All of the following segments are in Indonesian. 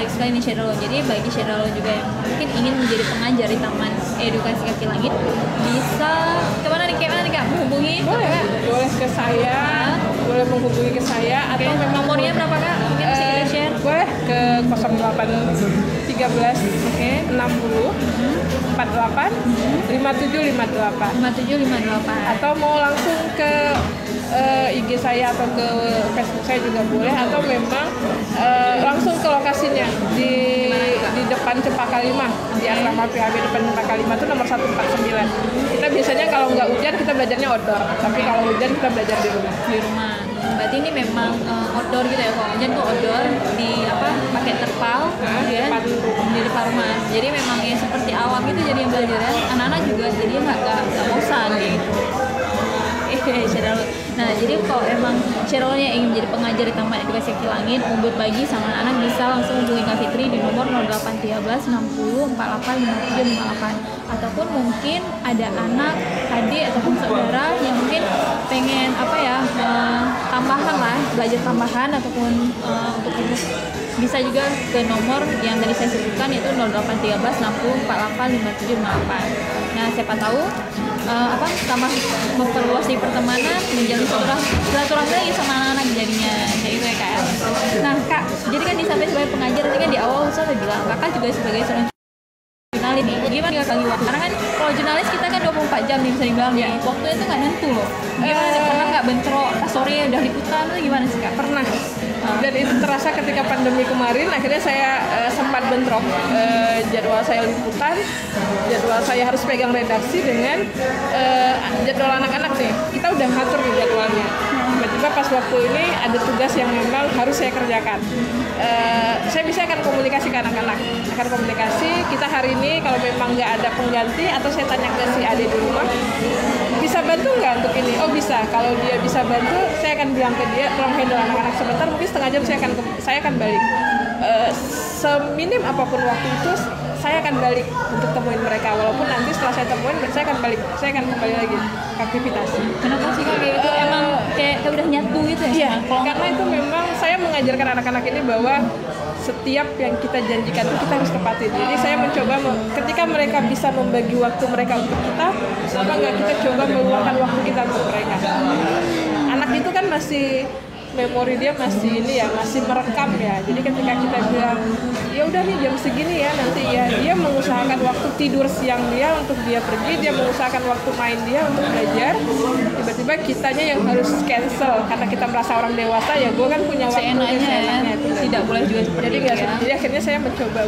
menarik sekali nih Sheryl. Jadi bagi Sheryl juga yang mungkin ingin menjadi pengajar di Taman Edukasi Kaki Langit, bisa kemana nih Kak? Menghubungi? Boleh ke saya, boleh menghubungi ke saya, atau memang nomornya berapa Kak? Mungkin bisa kita share? Boleh ke 0813 60 48 5758 atau mau langsung ke IG saya atau ke Facebook saya juga boleh, atau memang langsung ke lokasinya di depan Cempaka 5 di asrama PHB depan Cempaka 5 itu nomor 149. Kita biasanya kalau nggak hujan kita belajarnya outdoor, tapi kalau hujan kita belajar di rumah. Berarti ini memang outdoor gitu ya, kalau hujan tuh outdoor di pakai terpal ya, di depan rumah. Jadi memang ya seperti awam itu jadi yang belajarnya, anak-anak juga jadi nggak bosan gitu. Sheryl. Nah, jadi kalau emang Sherylnya ingin menjadi pengajar di Taman Edukasi Kaki Langit, Ubud Pagi sama anak-anak bisa langsung hubungi Kak Fitri di nomor 0813 60 48 5758. Ataupun mungkin ada anak, adik ataupun saudara yang mungkin pengen tambahan lah, belajar tambahan ataupun untuk itu, bisa juga ke nomor yang tadi saya sebutkan, yaitu 0813 60 48 5758. Nah, siapa tahu tambah memperluas di pertemanan, menjalin silaturahmi lagi sama anak-anak jadinya kayak gitu ya Kak. Nah Kak, jadi kan disampaikan sebagai pengajar, tadi kan di awal saya udah bilang Kakak juga sebagai seorang jurnalis nih. Gimana Kak Giwa? Karena kan kalau jurnalis kita kan 24 jam nih bisa dibilang nih. Waktunya tuh nggak nentu loh. Gimana pernah nggak bentrok pas sore udah liputan tuh gimana sih Kak? Pernah. Dan itu terasa ketika pandemi kemarin, akhirnya saya sempat bentrok jadwal saya liputan, jadwal saya harus pegang redaksi dengan jadwal anak-anak nih. Kita udah ngatur nih jadwalnya. Tiba-tiba pas waktu ini ada tugas yang memang harus saya kerjakan. Saya bisa akan komunikasi ke anak-anak, akan komunikasi. Kita hari ini kalau memang nggak ada pengganti, atau saya tanya ke si adik di rumah, bisa bantu nggak untuk ini? Oh bisa. Kalau dia bisa bantu, saya akan bilang ke dia, tolong handle anak-anak sebentar, mungkin setengah jam saya akan balik. Seminim apapun waktu itu, saya akan balik untuk temuin mereka. Walaupun nanti setelah saya temuin, saya akan kembali lagi ke aktivitas. Kenapa sih Kak kayak gitu? Emang kayak udah nyatu gitu ya? Iya, karena itu memang saya mengajarkan anak-anak ini bahwa setiap yang kita janjikan itu kita harus tepatin. Jadi saya mencoba ketika mereka bisa membagi waktu mereka untuk kita, kenapa nggak kita coba meluangkan waktu kita untuk mereka. Anak itu kan masih memori dia masih masih merekam ya. Jadi ketika kita bilang ya udah nih jam segini ya, nanti ya dia mengusahakan waktu tidur siang dia untuk dia pergi, dia mengusahakan waktu main dia untuk belajar. Tiba-tiba kitanya yang harus cancel karena kita merasa orang dewasa, ya gue kan punya waktu seenaknya tidak boleh juga seperti itu ya. Jadi akhirnya saya mencoba,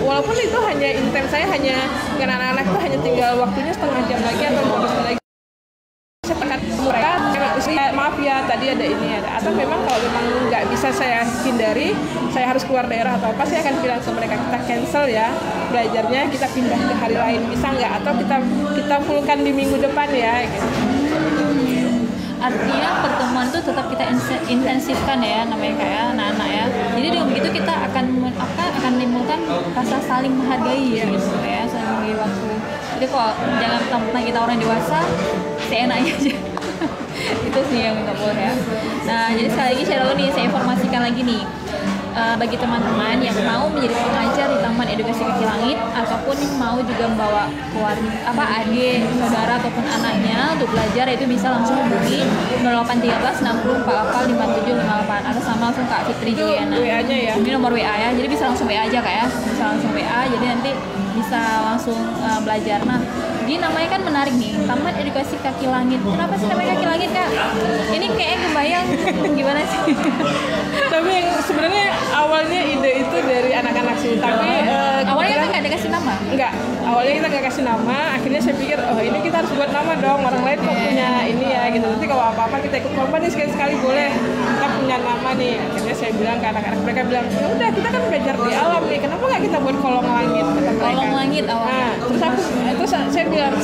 walaupun itu hanya intent saya hanya dengan anak-anak itu hanya tinggal waktunya setengah jam lagi atau 15 menit lagi. Saya tekan mereka, maaf ya tadi ada ini ada, atau memang kalau memang nggak bisa saya hindari, saya harus keluar daerah atau apa, saya akan bilang ke mereka kita cancel ya belajarnya, kita pindah ke hari lain bisa nggak, atau kita fullkan di minggu depan ya gitu. Artinya pertemuan itu tetap kita intensifkan ya, namanya kayak anak-anak ya. Jadi dengan begitu kita akan menimbulkan rasa saling menghargai gitu ya, saling menghargai waktu. Jadi kok jangan tentang kita orang dewasa seenaknya aja. Itu sih yang nggak boleh ya. Nah, jadi sekali lagi saya informasikan lagi nih, bagi teman-teman yang mau menjadi pengajar di Taman Edukasi Kaki Langit, ataupun yang mau juga membawa adik, saudara ataupun anaknya untuk belajar, itu bisa langsung hubungi 0813 60 48 5758 atau sama langsung Kak Fitri Juliana. WA-nya ya. Ini nomor WA ya. Jadi bisa langsung WA aja Kak ya. Bisa langsung WA, jadi nanti bisa langsung belajar. Nah, ini namanya kan menarik nih, Taman Edukasi Kaki Langit. Kenapa sih namanya Kaki Langit Kak? Ini kayaknya kebayang gimana sih? Tapi yang sebenarnya awalnya ide itu dari anak-anak sih, tapi awalnya kan nggak dikasih nama? Enggak, awalnya kita nggak kasih nama. Akhirnya saya pikir, oh ini kita harus buat nama dong, orang lain kok punya ini ya gitu. Nanti kalau apa-apa kita ikut lomba nih sekali-sekali boleh, kita punya nama nih. Akhirnya saya bilang ke anak-anak, mereka bilang ya udah kita kan belajar di alam nih, kenapa nggak kita buat kolong langit? Kolong langit awalnya. Nah, terus saya bilang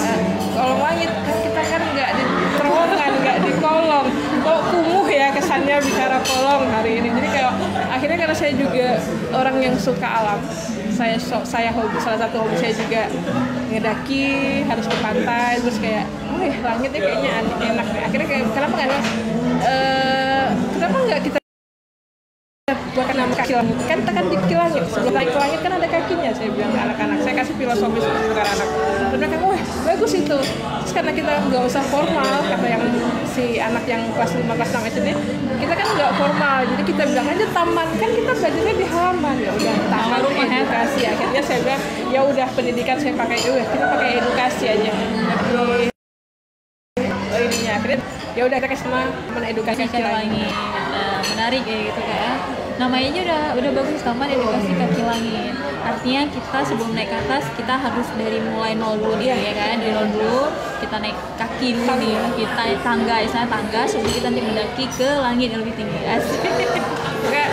kolong langit kan kita kan nggak di terowongan, nggak di kolong, kok kumuh ya kesannya bicara kolong hari ini. Jadi kayak akhirnya karena saya juga orang yang suka alam, saya hobi, salah satu hobi saya juga ngedaki, harus ke pantai, terus kayak langitnya kayaknya enak deh. Akhirnya kayak kenapa nggak kita buat nama Kaki Langit, kan kita kan di Kaki Langit langit. Sebelum naik ke langit kan ada kakinya, saya bilang ke anak-anak. Saya kasih filosofi seperti itu ke anak. Dan mereka, wah bagus itu. Terus karena kita nggak usah formal, kata yang si anak yang kelas 5, kelas 6 SD, kita kan nggak formal. Jadi kita bilang aja taman, kan kita belajarnya di halaman. Ya udah taman edukasi. Akhirnya saya bilang, ya udah pendidikan saya pakai kita pakai edukasi aja. Jadi ininya akhirnya ya udah kita kasih nama Taman Edukasi Kaki Langit. Menarik ya gitu kayak namanya aja udah bagus, Taman Edukasi Kaki Langit. Artinya kita sebelum naik ke atas kita harus dari mulai nol dulu nih ya kan, dari nol dulu kita naik kaki dulu nih, kita naik tangga, misalnya tangga sebelum kita nanti mendaki ke langit yang lebih tinggi. Maka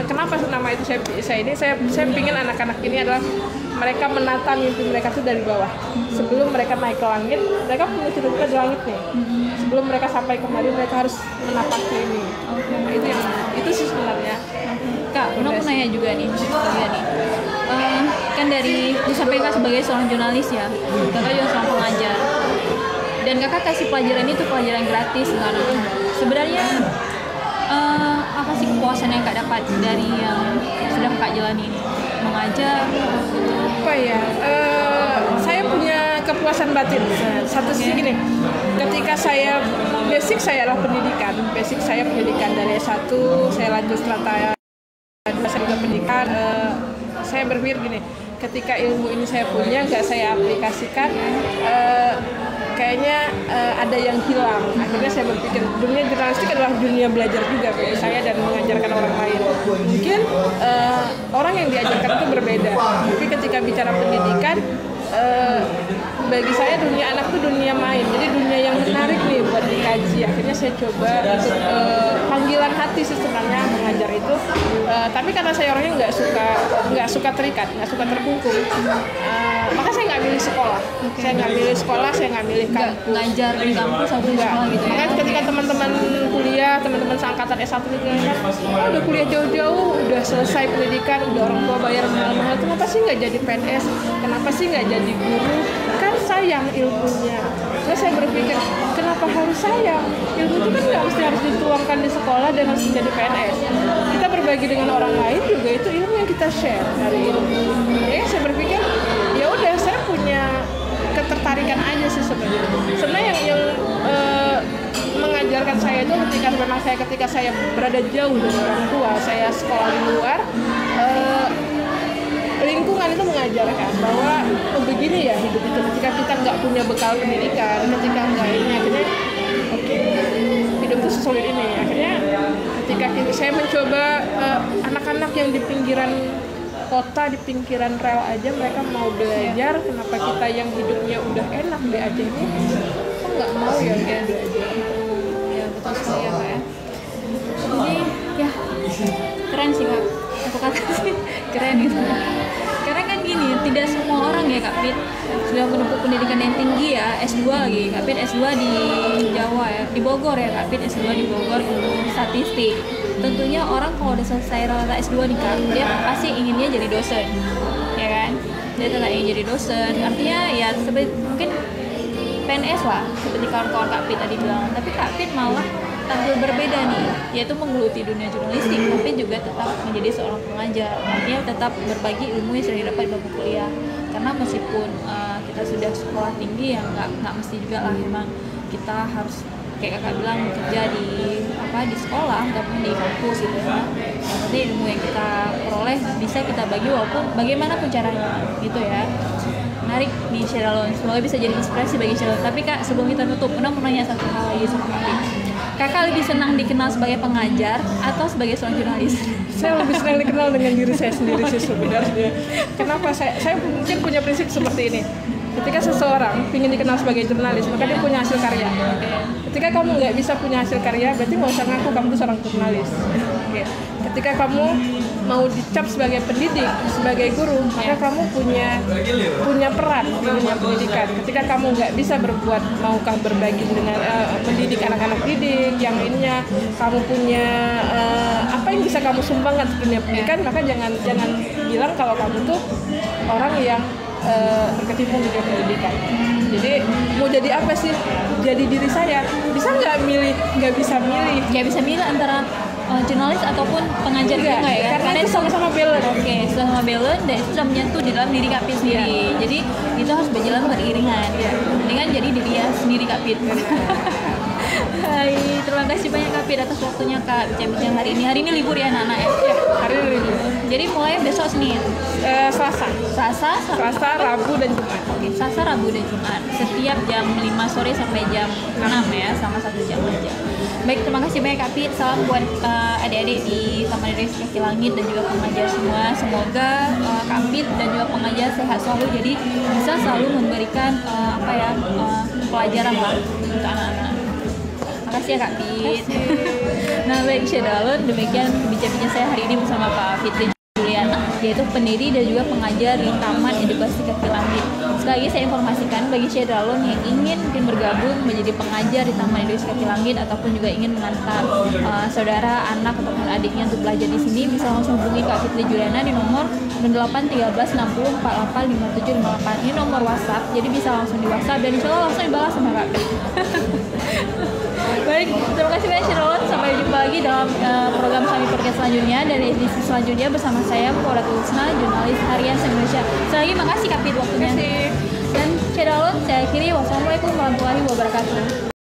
kenapa nama itu saya pingin anak-anak ini adalah mereka menata mimpi mereka tuh dari bawah. Sebelum mereka naik ke langit, mereka punya cita-cita di langit nih. Sebelum mereka sampai kemari, mereka harus menapaki ini. Nah, itu sih sebenarnya. Kak, Uno mau nanya juga nih. Kan dari disampaikan sebagai seorang jurnalis ya, kakak juga seorang pengajar. Dan kakak kasih pelajaran itu pelajaran gratis kan. Sebenarnya apa sih kepuasan yang kak dapat dari yang sudah kakak jalani ini? Mengajar apa ya, saya punya kepuasan batin. Satu sisi gini, ketika basic saya adalah pendidikan dari S1, saya lanjut strata 2, saya juga pendidikan. Saya berpikir gini, ketika ilmu ini saya punya nggak saya aplikasikan, kayaknya ada yang hilang. Akhirnya saya berpikir dunia jurnalistik adalah dunia belajar juga bagi saya dan mengajarkan orang lain. Mungkin orang yang diajarkan itu berbeda, tapi ketika bicara pendidikan, bagi saya dunia anak itu dunia main, jadi dunia yang menarik nih buat dikaji. Akhirnya saya coba untuk panggilan hati sebenarnya mengajar itu, tapi karena saya orangnya nggak suka terikat, nggak suka terkungkung, maka saya nggak milih sekolah. Saya nggak milih sekolah, saya nggak milih kampus. Ngajar di kampus atau sekolah gitu ya? Makanya ketika teman-teman kuliah, teman-teman seangkatan S1 itu kan, udah kuliah jauh-jauh, udah selesai pendidikan, udah orang tua bayar mahal-mahal, kenapa sih nggak jadi PNS? Kenapa sih nggak jadi guru? Kan sayang ilmunya. Terus saya berpikir, kenapa harus sayang? Ilmu itu kan nggak mesti harus dituangkan di sekolah dan harus menjadi PNS. Kita berbagi dengan orang lain juga itu ilmu yang kita share dari ilmu. Ya saya berpikir, ya udah saya punya ketertarikan aja sih sebenarnya. Sebenarnya yang mengajarkan saya itu ketika saya berada jauh dari orang tua, saya sekolah di luar, lingkungan itu mengajarkan bahwa begini ya hidup itu. Ketika kita nggak punya bekal pendidikan, ketika nggak ini, akhirnya hidup itu sesulit ini. Akhirnya ketika saya mencoba anak-anak yang di pinggiran kota, di pinggiran rel aja mereka mau belajar, kenapa kita yang hidupnya udah enak di Aceh ini kok nggak mau ya belajar? Ya betul sekali ya kak ya. Jadi ya keren sih kak, aku kata sih keren gitu. Karena kan gini, tidak semua orang ya Kak Pit sudah menempuh pendidikan yang tinggi ya, S2 lagi. Kak Pit S2 di Jawa ya, di Bogor ya Kak Pit S2 di Bogor, ilmu statistik. Tentunya orang kalau udah selesai rata S2 nih Kak, dia pasti inginnya jadi dosen, ya kan? Dia tetap ingin jadi dosen, artinya ya seperti mungkin PNS lah, seperti kawan-kawan Kak Pit tadi bilang. Tapi Kak Pit malah tampil berbeda nih, yaitu menggeluti dunia jurnalistik, tapi juga tetap menjadi seorang pengajar. Artinya tetap berbagi ilmu yang sudah didapat di bangku kuliah. Karena meskipun kita sudah sekolah tinggi ya nggak mesti juga lah memang kita harus kayak kakak bilang kerja di sekolah ataupun di kampus gitu ya. Yang penting ilmu yang kita peroleh bisa kita bagi walaupun bagaimanapun caranya gitu ya. Menarik nih Sheralon, semoga bisa jadi inspirasi bagi Sheralon. Tapi Kak, sebelum kita nutup, Una mau nanya satu hal lagi sama Kakak lebih senang dikenal sebagai pengajar atau sebagai seorang jurnalis? Saya lebih senang dikenal dengan diri saya sendiri sih sebenarnya. Kenapa? Saya mungkin punya prinsip seperti ini. Ketika seseorang ingin dikenal sebagai jurnalis, maka dia punya hasil karya. Ketika kamu nggak bisa punya hasil karya, berarti nggak usah ngaku kamu itu seorang jurnalis. Ketika kamu mau dicap sebagai pendidik, sebagai guru, maka kamu punya peran di dunia pendidikan. Ketika kamu nggak bisa berbuat, maukah berbagi dengan mendidik anak-anak didik, yang ininya kamu punya apa yang bisa kamu sumbangkan ke dunia pendidikan, maka jangan bilang kalau kamu tuh orang yang berkecimpung di dunia pendidikan. Jadi mau jadi apa sih? Jadi diri saya. Bisa nggak milih? Nggak bisa milih. Nggak bisa milih antara jurnalis ataupun pengajar juga nggak ya? Karena itu sama-sama balance. Oke, sama balance dan itu sudah menyentuh di dalam diri Kak Pit sendiri. Jadi itu harus berjalan beriringan. Dengan jadi diri ya sendiri Kak Pit. Hai, terima kasih banyak Kak Pit atas waktunya Kak bincang-bincang hari ini. Hari ini libur ya anak-anak ya? Ya, hari ini libur. Jadi mulai besok Senin. Selasa, Rabu dan Jumat. Oke, Selasa, Rabu dan Jumat. Setiap jam 5 sore sampai jam 6 ya, sama 1 jam aja. Baik, terima kasih banyak Kak Pit. Salam buat adik-adik di Taman Indonesia Kaki Langit dan juga pengajar semua. Semoga Kak Pit dan juga pengajar sehat selalu. Jadi bisa selalu memberikan pelajaran lah untuk anak-anak. Makasih ya Kak Pit. Nah baik Syedalun, demikian bincang-bincang saya hari ini bersama Kak Fitri Juliana, yaitu pendiri dan juga pengajar di Taman Edukasi Kaki Langit. Sekali lagi saya informasikan bagi Syedalun yang ingin mungkin bergabung menjadi pengajar di Taman Edukasi Kaki Langit ataupun juga ingin mengantar saudara, anak ataupun adiknya untuk belajar di sini, bisa langsung hubungi Kak Fitri Juliana di nomor 081360485758. Ini nomor WhatsApp, jadi bisa langsung di WhatsApp dan insya Allah langsung dibalas sama Kak Fitri. Baik, terima kasih banyak Syedalun. Sampai jumpa lagi dalam program kami podcast selanjutnya dan edisi selanjutnya bersama saya Mukoratul Husna, jurnalis harian Indonesia. Sekali lagi makasih Kak Pit waktunya. Dan Syedalun, saya akhiri. Wassalamualaikum warahmatullahi wabarakatuh.